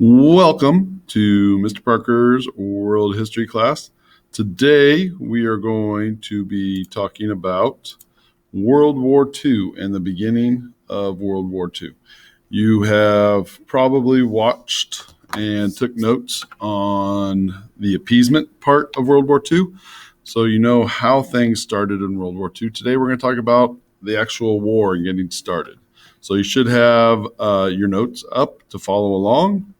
Welcome to Mr. Parker's World History class. Today we are going to be talking about World War II and the beginning of World War II. You have probably watched and took notes on the appeasement part of World War II, so you know how things started in World War II. Today we're going to talk about the actual war and getting started. So you should have your notes up to follow along.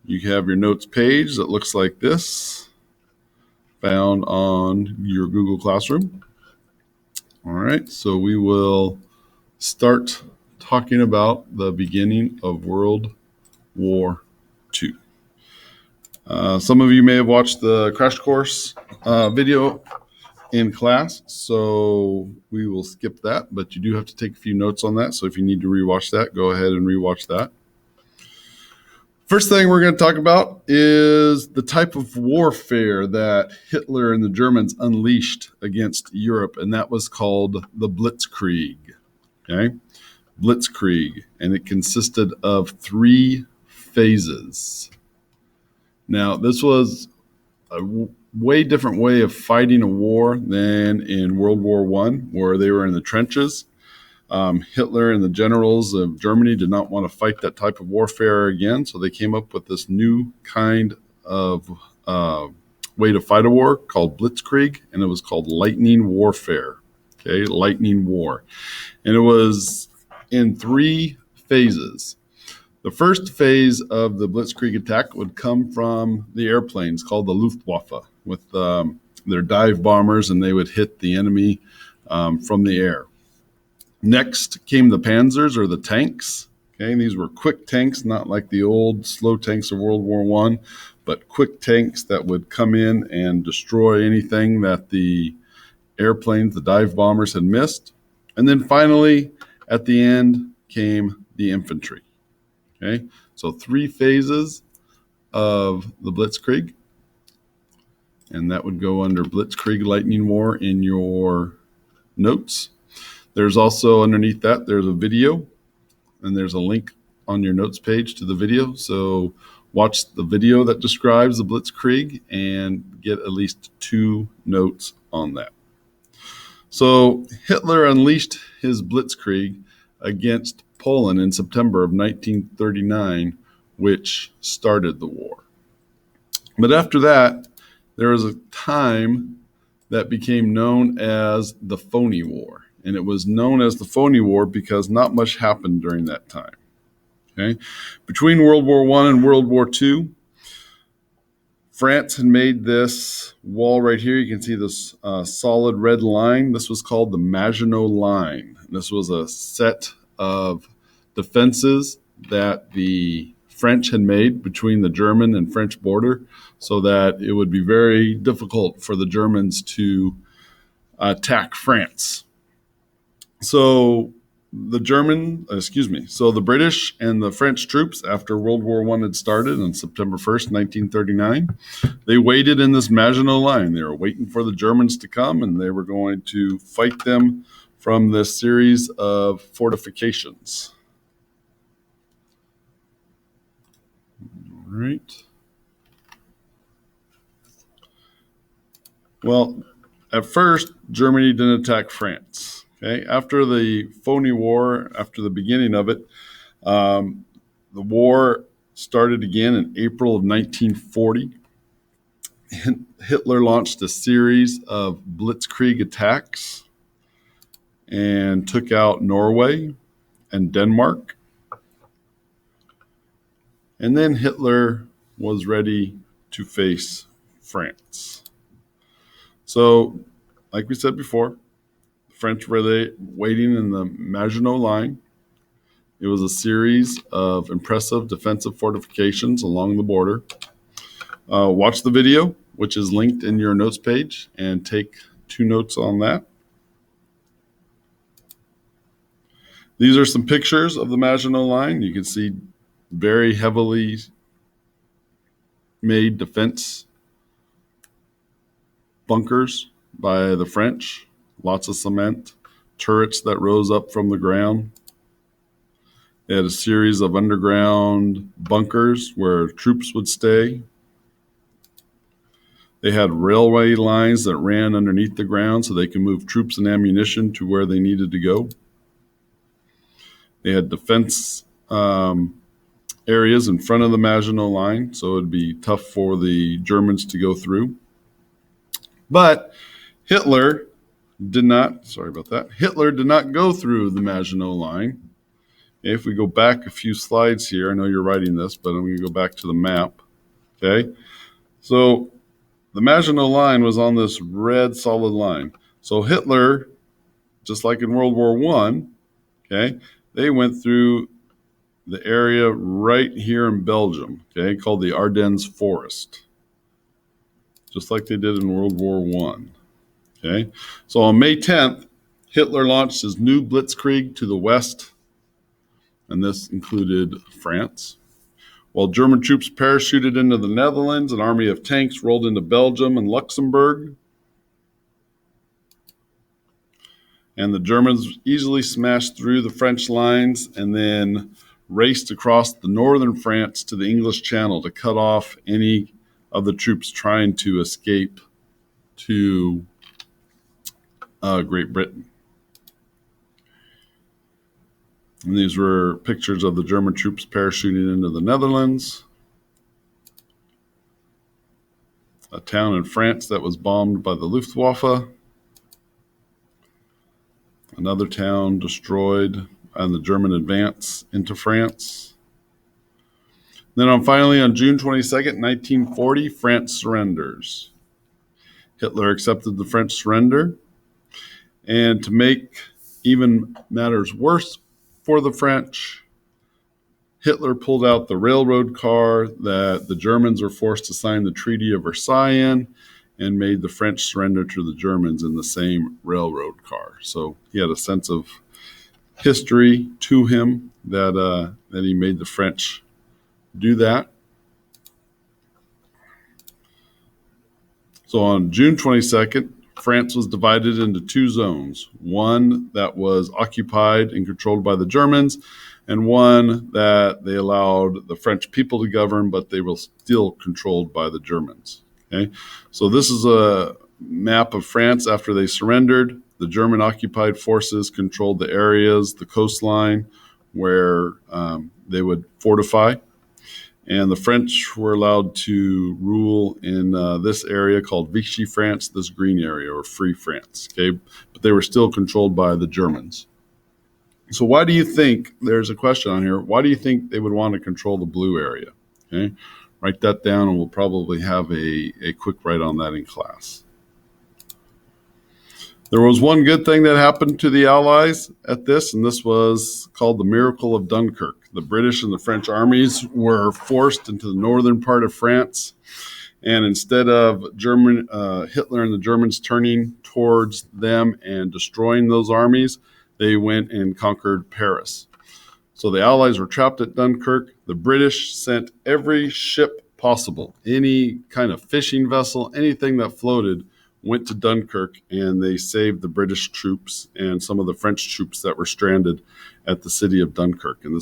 You have your notes page that looks like this, found on your Google Classroom. All right, so we will start talking about the beginning of World War II. Some of you may have watched the crash course video in class, so we will skip that, but you do have to take a few notes on that. So if you need to rewatch that, go ahead and rewatch that. First thing we're going to talk about is the type of warfare that Hitler and the Germans unleashed against Europe, and that was called the Blitzkrieg. Okay, Blitzkrieg, and it consisted of 3 phases. Now, this was a way different way of fighting a war than in World War I, where they were in the trenches. Hitler and the generals of Germany did not want to fight that type of warfare again, so they came up with this new kind of way to fight a war called Blitzkrieg, and it was called lightning warfare. Okay, lightning war. And it was in 3 phases. The first phase of the Blitzkrieg attack would come from the airplanes called the Luftwaffe with their dive bombers, and they would hit the enemy from the air. Next came the Panzers, or the tanks. Okay, and these were quick tanks, not like the old slow tanks of World War I, but quick tanks that would come in and destroy anything that the airplanes, the dive bombers, had missed. And then finally, at the end, came the infantry. Okay, so 3 phases of the Blitzkrieg, and that would go under Blitzkrieg Lightning War in your notes. There's also underneath that, there's a video, and there's a link on your notes page to the video. So watch the video that describes the Blitzkrieg and get at least 2 notes on that. So Hitler unleashed his Blitzkrieg against Poland in September of 1939, which started the war. But after that, there was a time that became known as the Phony War. And it was known as the Phony War because not much happened during that time. Okay? Between World War I and World War II, France had made this wall right here. You can see this solid red line. This was called the Maginot Line. This was a set of defenses that the French had made between the German and French border so that it would be very difficult for the Germans to attack France. So the British and the French troops, after World War I had started on September 1st, 1939, they waited in this Maginot Line. They were waiting for the Germans to come, and they were going to fight them from this series of fortifications. All right. Well, at first, Germany didn't attack France. Okay, after the Phony War, after the beginning of it, the war started again in April of 1940. Hitler launched a series of Blitzkrieg attacks and took out Norway and Denmark. And then Hitler was ready to face France. So, like we said before, French were waiting in the Maginot Line. It was a series of impressive defensive fortifications along the border. Watch the video, which is linked in your notes page, and take 2 notes on that. These are some pictures of the Maginot Line. You can see very heavily made defense bunkers by the French. Lots of cement, turrets that rose up from the ground. They had a series of underground bunkers where troops would stay. They had railway lines that ran underneath the ground so they could move troops and ammunition to where they needed to go. They had defense areas in front of the Maginot Line, so it'd be tough for the Germans to go through. But Hitler did not go through the Maginot Line. If we go back a few slides here, I know you're writing this, but I'm going to go back to the map. Okay, so the Maginot Line was on this red solid line. So Hitler, just like in World War I, okay, they went through the area right here in Belgium, okay, called the Ardennes Forest, just like they did in World War I. Okay, so on May 10th, Hitler launched his new blitzkrieg to the west, and this included France. While German troops parachuted into the Netherlands, an army of tanks rolled into Belgium and Luxembourg. And the Germans easily smashed through the French lines and then raced across the northern France to the English Channel to cut off any of the troops trying to escape to Great Britain. And these were pictures of the German troops parachuting into the Netherlands. A town in France that was bombed by the Luftwaffe. Another town destroyed on the German advance into France. Then finally on June 22nd, 1940, France surrenders. Hitler accepted the French surrender. And to make even matters worse for the French, Hitler pulled out the railroad car that the Germans were forced to sign the Treaty of Versailles in and made the French surrender to the Germans in the same railroad car. So he had a sense of history to him that he made the French do that. So on June 22nd, France was divided into two zones, one that was occupied and controlled by the Germans, and one that they allowed the French people to govern, but they were still controlled by the Germans. Okay, so this is a map of France after they surrendered. The German occupied forces controlled the areas, the coastline, where they would fortify. And the French were allowed to rule in this area called Vichy France, this green area, or Free France. Okay, but they were still controlled by the Germans. So why do you think, there's a question on here, why do you think they would want to control the blue area? Okay, write that down and we'll probably have a quick write on that in class. There was one good thing that happened to the Allies at this, and this was called the Miracle of Dunkirk. The British and the French armies were forced into the northern part of France, and instead of Hitler and the Germans turning towards them and destroying those armies, they went and conquered Paris. So the Allies were trapped at Dunkirk. The British sent every ship possible, any kind of fishing vessel, anything that floated, went to Dunkirk, and they saved the British troops and some of the French troops that were stranded at the city of Dunkirk. And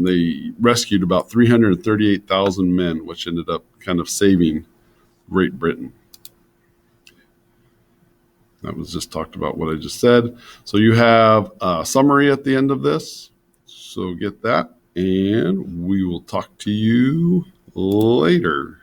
they rescued about 338,000 men, which ended up kind of saving Great Britain. That was just talked about what I just said. So you have a summary at the end of this. So get that, and we will talk to you later.